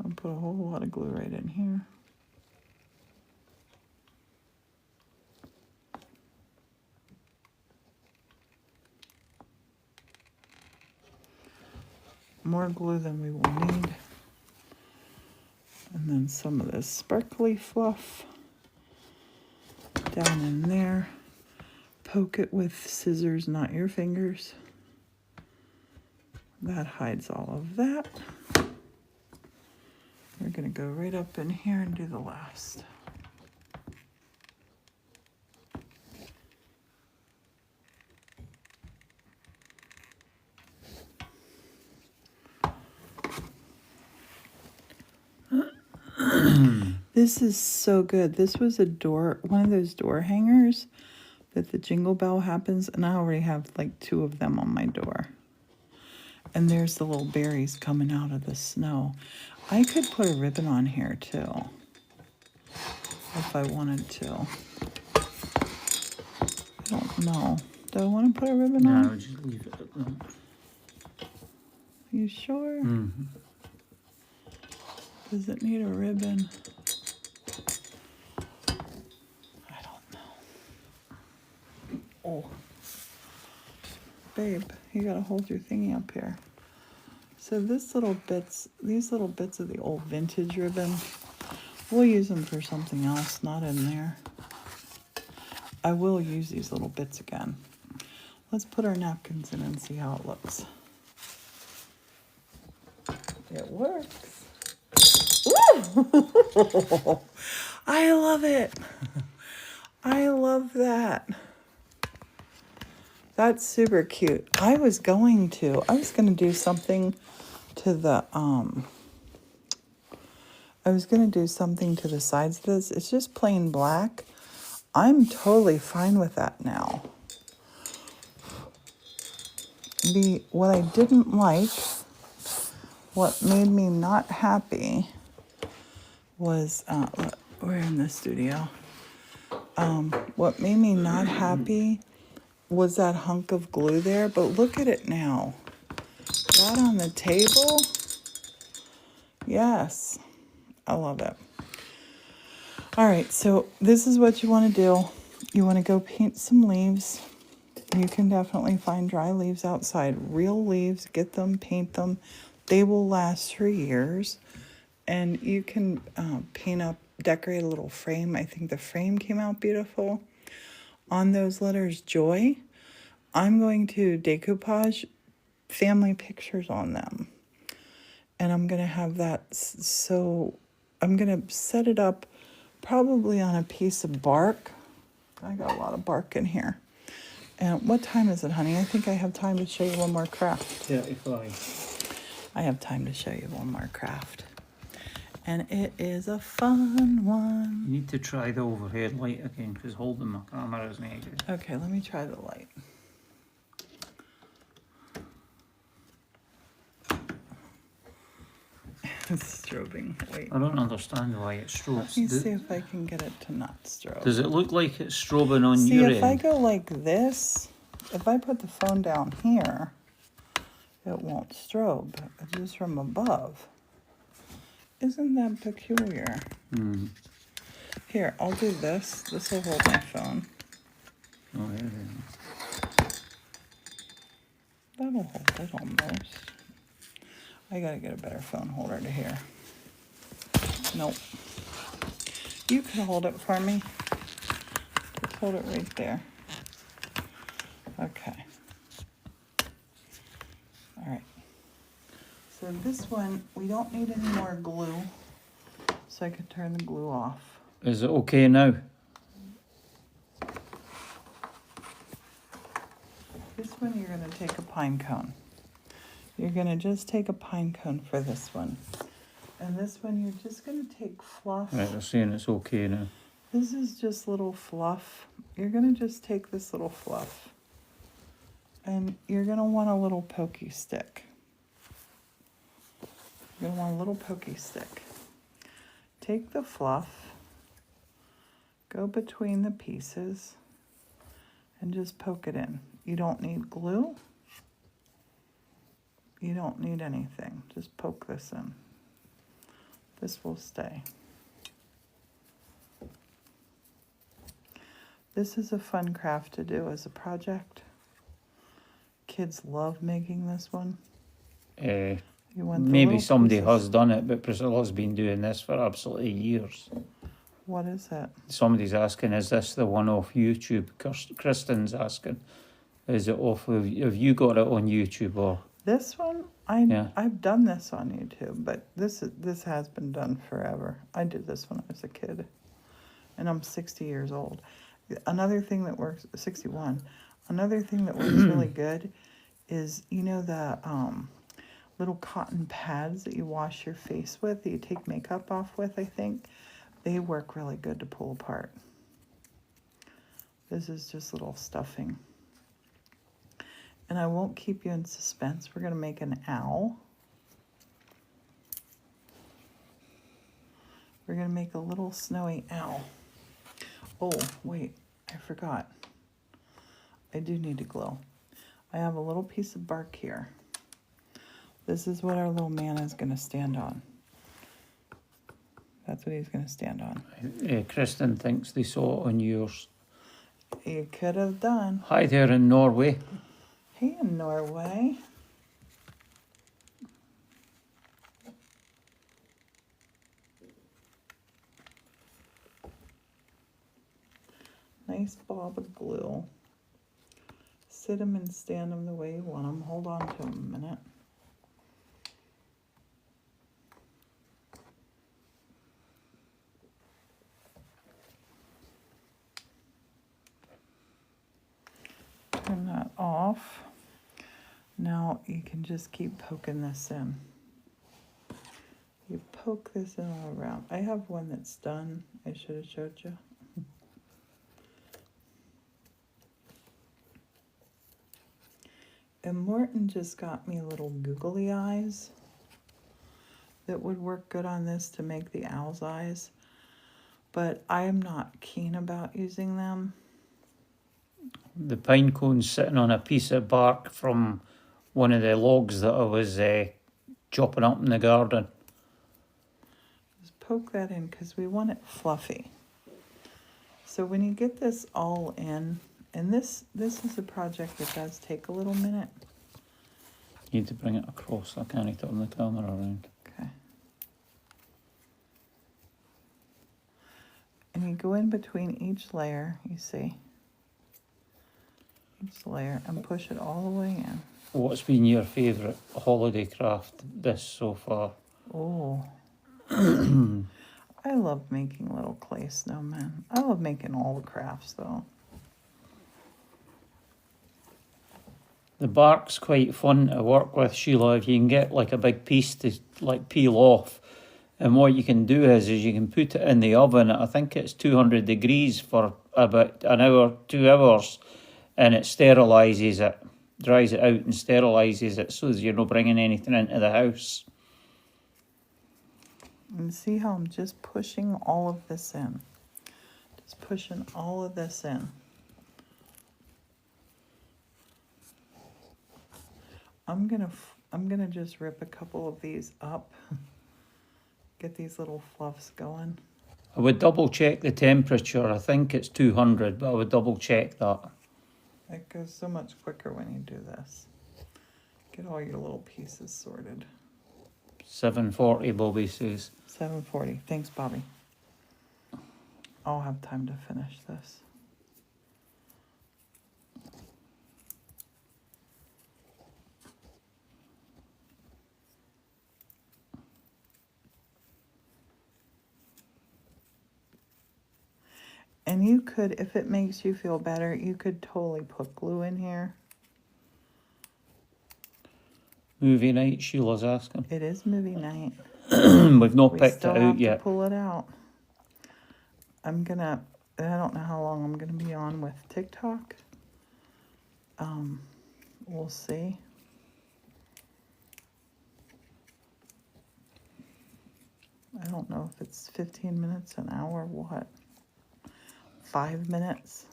A: I'll put a whole lot of glue right in here. More glue than we will need. And then some of this sparkly fluff down in there. Poke it with scissors, not your fingers. That hides all of that. We're gonna go right up in here and do the last. This is so good. This was a door, one of those door hangers that the jingle bell happens, and I already have like 2 of them on my door. And there's the little berries coming out of the snow. I could put a ribbon on here too, if I wanted to. I don't know. Do I want to put a ribbon
B: No,
A: on?
B: I'll just leave it at that.
A: You sure?
B: Mm-hmm.
A: Does it need a ribbon? I don't know. Oh. Babe, you gotta hold your thingy up here. So these little bits of the old vintage ribbon, we'll use them for something else, not in there. I will use these little bits again. Let's put our napkins in and see how it looks. It works. Woo! I love it. I love that. That's super cute. I was gonna do something to the sides of this. It's just plain black. I'm totally fine with that now. What I didn't like, what made me not happy was, we're in the studio. What made me not happy was that hunk of glue there, but look at it now. That on the table, yes, I love it. All right, so this is what you want to do. You want to go paint some leaves. You can definitely find dry leaves outside. Real leaves, get them, paint them. They will last for years. And you can decorate a little frame. I think the frame came out beautiful. On those letters, Joy, I'm going to decoupage family pictures on them. And I'm going to have that, so I'm going to set it up probably on a piece of bark. I got a lot of bark in here. And what time is it, honey? I think I have time to show you one more craft.
B: 35.
A: I have time to show you one more craft. And it is a fun one.
B: You need to try the overhead light again, because holding my camera isn't any good.
A: Okay, let me try the light. It's strobing. Wait.
B: I don't understand why it
A: Let
B: strobes.
A: me see if I can get it to not strobe.
B: Does it look like it's strobing on
A: See,
B: your
A: if I
B: end?
A: go like this, if I put the phone down here, it won't strobe. It's just from above. Isn't that peculiar?
B: Hmm.
A: Here, I'll do this. This will hold my phone.
B: Oh, yeah,
A: That'll hold it almost. I gotta get a better phone holder to here. Nope. You can hold it for me. Just hold it right there. Okay. All right. So this one, we don't need any more glue. So I can turn the glue off.
B: Is it okay now?
A: This one, you're gonna take a pine cone. You're gonna just take a pine cone for this one. And this one, you're just gonna take fluff.
B: Right, they're saying it's okay now.
A: This is just little fluff. You're gonna just take this little fluff. And you're gonna want a little pokey stick. You're gonna want a little pokey stick. Take the fluff, go between the pieces, and just poke it in. You don't need glue. You don't need anything. Just poke this in. This will stay. This is a fun craft to do as a project. Kids love making this one. You want the
B: Maybe
A: little
B: somebody
A: pieces.
B: has done it, but Priscilla's been doing this for absolutely years.
A: What is it?
B: Somebody's asking, is this the one off YouTube? Kristen's asking, is it off of, have you got it on YouTube or?
A: This one,
B: Yeah.
A: I've done this on YouTube, but this has been done forever. I did this when I was a kid, and I'm 60 years old. Another thing that works, 61. Another thing that works really good is, you know, the little cotton pads that you wash your face with, that you take makeup off with, I think. They work really good to pull apart. This is just little stuffing. And I won't keep you in suspense. We're going to make an owl. We're going to make a little snowy owl. Oh, wait, I forgot. I do need to glue. I have a little piece of bark here. This is what our little man is going to stand on. That's what he's going to stand on.
B: Kristen thinks they saw it on yours.
A: You could have done.
B: Hi there in Norway.
A: Hey, in Norway. Nice blob of glue. Sit them and stand them the way you want them. Hold on to them a minute. Turn that off. Now you can just keep poking this in. You poke this in all around. I have one that's done. I should have showed you. And Morton just got me little googly eyes that would work good on this to make the owl's eyes. But I am not keen about using them.
B: The pine cone's sitting on a piece of bark from one of the logs that I was chopping up in the garden.
A: Just poke that in because we want it fluffy. So when you get this all in, and this is a project that does take a little minute.
B: You need to bring it across. I can't turn the camera around.
A: Okay. And you go in between each layer, you see. Each layer, and push it all the way in.
B: What's been your favourite holiday craft this so far?
A: Oh. I love making little clay snowmen. I love making all the crafts though.
B: The bark's quite fun to work with, Sheila. If you can get like a big piece to like peel off, and what you can do is you can put it in the oven. I think it's 200 degrees for about an hour, 2 hours, and it sterilises it, dries it out and sterilises it so that you're not bringing anything into the house.
A: And see how I'm just pushing all of this in. Just pushing all of this in. I'm gonna just rip a couple of these up. Get these little fluffs going.
B: I would double check the temperature. I think it's 200, but I would double check that.
A: It goes so much quicker when you do this. Get all your little pieces sorted.
B: 740, Bobby says.
A: 7:40. Thanks, Bobby. I'll have time to finish this. And you could, if it makes you feel better, you could totally put glue in here.
B: Movie night, Sheila's asking.
A: It is movie night.
B: We've not
A: We
B: picked
A: still
B: it
A: have
B: out yet.
A: to pull it out. I don't know how long I'm gonna be on with TikTok. We'll see. I don't know if it's 15 minutes, an hour, what? 5 minutes?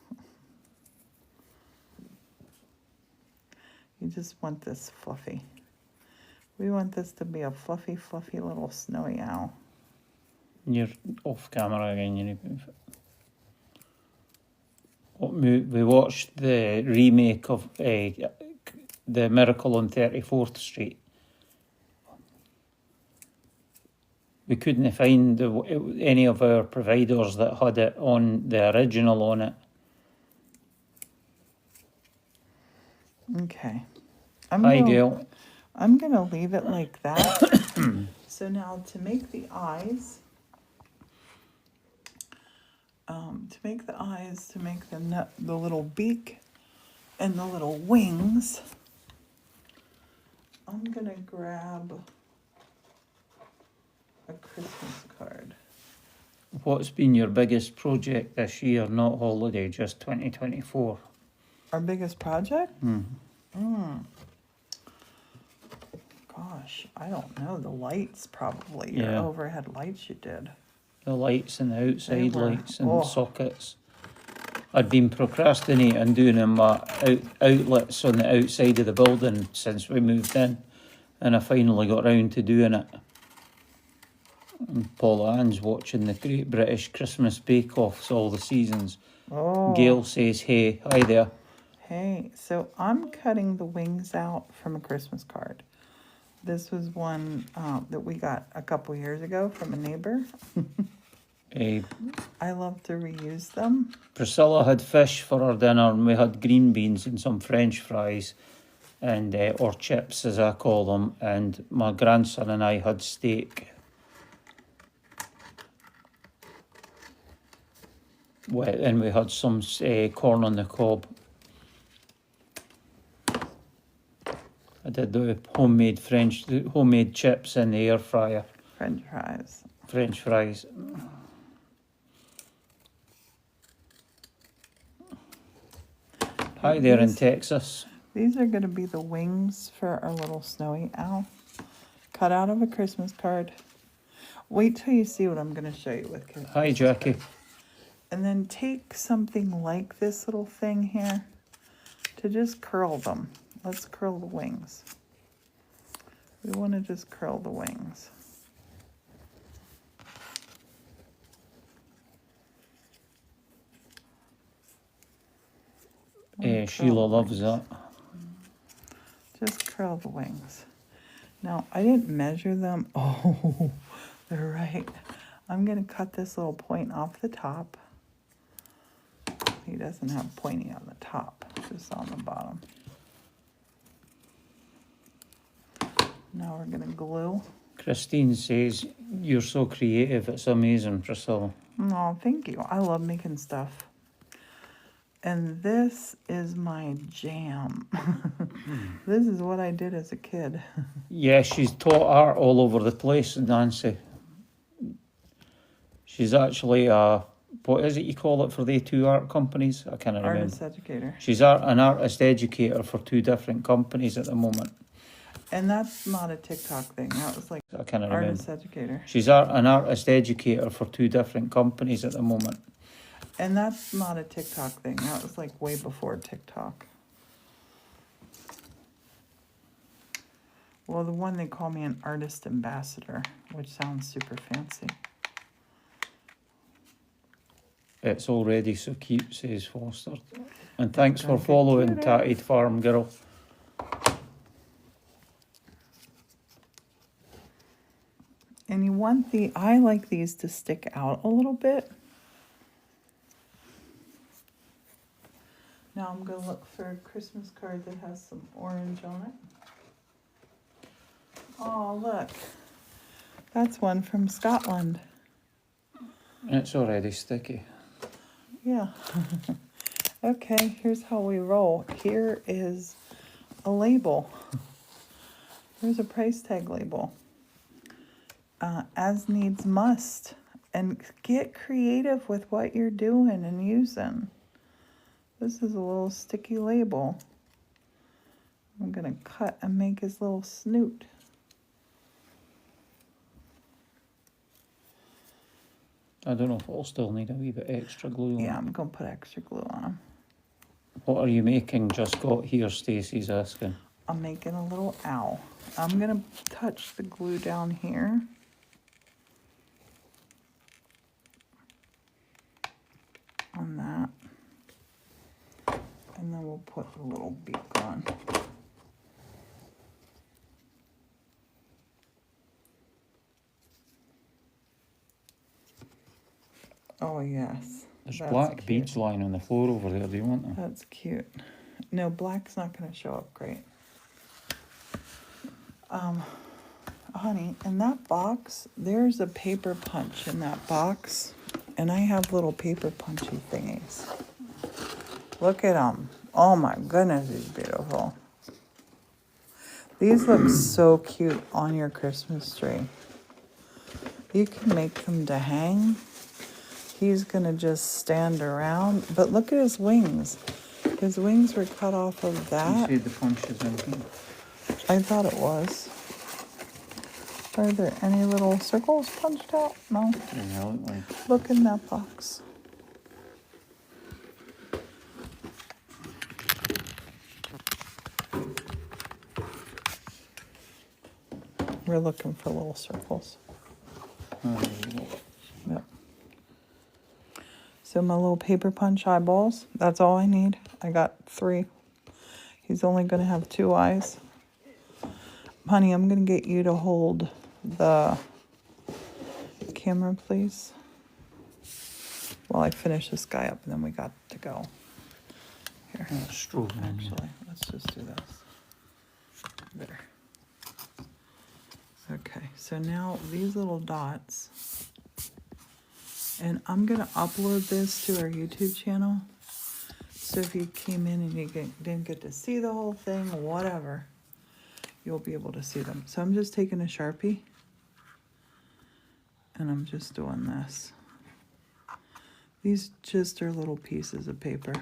A: You just want this fluffy. We want this to be a fluffy, fluffy little snowy owl.
B: You're off camera again. You need to move it. We watched the remake of The Miracle on 34th Street. We couldn't find any of our providers that had it on the original on it.
A: Okay.
B: Hi, Gail.
A: I'm gonna leave it like that. So now to make the eyes, to make the little beak and the little wings, I'm gonna grab a Christmas card.
B: What's been your biggest project this year? Not holiday, just 2024.
A: Our biggest project? Gosh, I don't know. The lights, probably. Your
B: Yeah.
A: overhead lights you did.
B: The lights and the outside
A: were-
B: lights and
A: oh.
B: sockets. I'd been procrastinating doing my outlets on the outside of the building since we moved in, and I finally got round to doing it. And Paula Ann's watching the Great British Christmas Bake Offs all the seasons.
A: Oh.
B: Gail says, hey, hi there.
A: Hey, so I'm cutting the wings out from a Christmas card. This was one that we got a couple years ago from a neighbor. I love to reuse them.
B: Priscilla had fish for her dinner, and we had green beans and some French fries, and or chips as I call them, and my grandson and I had steak. And we had some corn on the cob. I did the homemade chips in the air fryer.
A: French fries.
B: French fries. Hi there in Texas.
A: These are going to be the wings for our little snowy owl. Cut out of a Christmas card. Wait till you see what I'm going to show you with kids.
B: Hi, Jackie.
A: And then take something like this little thing here to just curl them. Let's curl the wings. We want to just curl the wings.
B: Sheila loves that.
A: Just curl the wings. Now, I didn't measure them. Oh, they're right. I'm going to cut this little point off the top. He doesn't have pointy on the top, just on the bottom. Now we're going to glue.
B: Christine says, you're so creative, it's amazing, Priscilla.
A: Oh, thank you. I love making stuff. And this is my jam. This is what I did as a kid.
B: Yeah, she's taught art all over the place, Nancy. She's actually what is it you call it for the two art companies? I can't remember.
A: Artist educator.
B: She's an artist educator for two different companies at the moment.
A: And that's not a TikTok thing. That was like
B: I can't remember.
A: artist educator.
B: She's an artist educator for 2 different companies at the moment.
A: And that's not a TikTok thing. That was like way before TikTok. Well, the one they call me an artist ambassador, which sounds super fancy.
B: It's already so cute, says Foster. And thanks for
A: Don't get
B: following
A: cuter.
B: Tatted Farm Girl.
A: And you want I like these to stick out a little bit. Now I'm gonna look for a Christmas card that has some orange on it. Oh, look. That's one from Scotland.
B: It's already sticky.
A: Yeah. Okay, here's how we roll. Here is a label. Here's a price tag label. As needs must. And get creative with what you're doing and using. This is a little sticky label. I'm gonna cut and make his little snoot.
B: I don't know if it'll still need a wee bit extra glue on
A: Yeah,
B: it.
A: I'm gonna put extra glue on him.
B: What are you making? Just got here, Stacey's asking.
A: I'm making a little owl. I'm gonna touch the glue down here. On that. And then we'll put the little beak on. Oh, yes.
B: There's
A: That's
B: black
A: cute.
B: beads lying on the floor over there. Do you want them?
A: That's cute. No, black's not gonna show up great. Honey, in that box, there's a paper punch in that box. And I have little paper punchy thingies. Look at them. Oh my goodness, he's beautiful. These look so cute on your Christmas tree. You can make them to hang. He's gonna just stand around. But look at his wings. His wings were cut off of
B: You
A: that.
B: said the punch is in here.
A: I thought it was. Are there any little circles punched out? No.
B: Yeah, look like
A: Look in that box. We're looking for little circles. Yep. So my little paper punch eyeballs, that's all I need. I got 3. He's only gonna have 2 eyes. Honey, I'm gonna get you to hold the camera, please. While I finish this guy up, and then we got to go. Here,
B: strobe in here.
A: actually, let's just do this. There. Okay, so now these little dots, and I'm gonna upload this to our YouTube channel. So if you came in and you didn't get to see the whole thing, whatever, you'll be able to see them. So I'm just taking a Sharpie, and I'm just doing this. These just are little pieces of paper.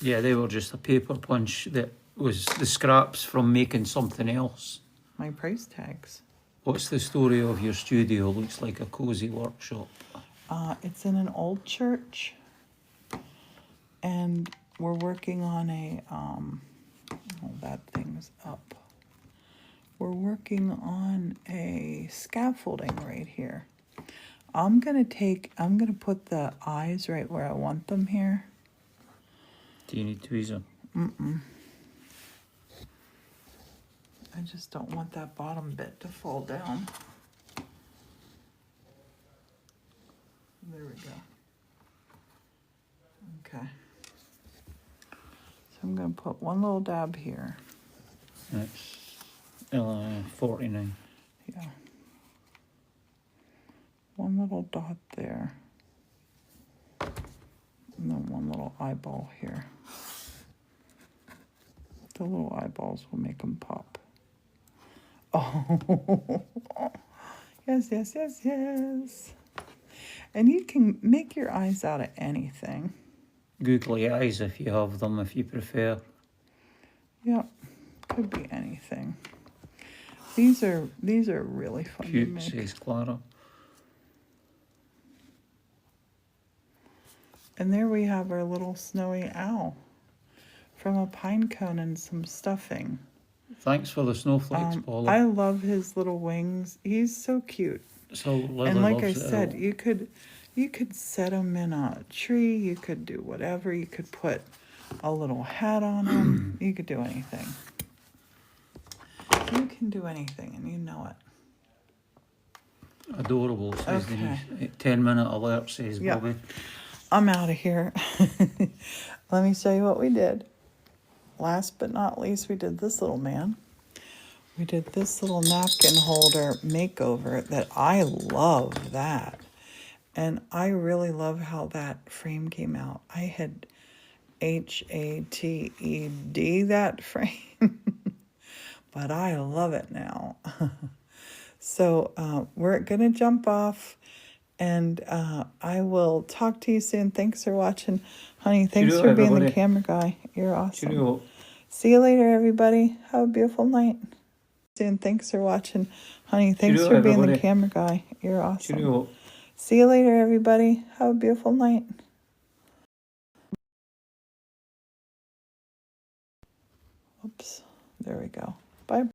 B: Yeah, they were just a paper punch that was the scraps from making something else.
A: My price tags.
B: What's the story of your studio? Looks like a cozy workshop.
A: It's in an old church, and we're working on a, oh, that thing's up. We're working on a scaffolding right here. I'm gonna put the eyes right where I want them here.
B: Do you need tweezer?
A: I just don't want that bottom bit to fall down. There we go. Okay. So I'm gonna put one little dab here.
B: It's 49.
A: Yeah. One little dot there. And then one little eyeball here. The little eyeballs will make them pop. Oh, yes, yes, yes, yes. And you can make your eyes out of anything.
B: Googly eyes if you have them, if you prefer.
A: Yep, could be anything. These are really fun to
B: Cute,
A: make.
B: says Clara.
A: And there we have our little snowy owl from a pine cone and some stuffing.
B: Thanks for the snowflakes, Paula.
A: I love his little wings. He's so cute.
B: So Lily
A: And like I
B: loves it
A: said,
B: all.
A: you could set him in a tree. You could do whatever. You could put a little hat on him. You could do anything. You can do anything, and you know it.
B: Adorable, says
A: Okay.
B: Denise. 10-minute alert, says
A: Yeah.
B: Bobby.
A: I'm out of here. Let me show you what we did. Last but not least, we did this little man. We did this little napkin holder makeover that I love that. And I really love how that frame came out. I had HATED that frame, but I love it now. So we're going to jump off, and I will talk to you soon. Thanks for watching. Honey, thanks
B: Cheerio,
A: for being the
B: everybody.
A: camera guy. You're awesome.
B: Cheerio.
A: See you later, everybody. Have a beautiful night. Soon. Thanks for watching. Honey, thanks
B: Cheerio,
A: for being the
B: everybody.
A: camera guy. You're awesome.
B: Cheerio.
A: See you later, everybody. Have a beautiful night. Oops. There we go. Bye.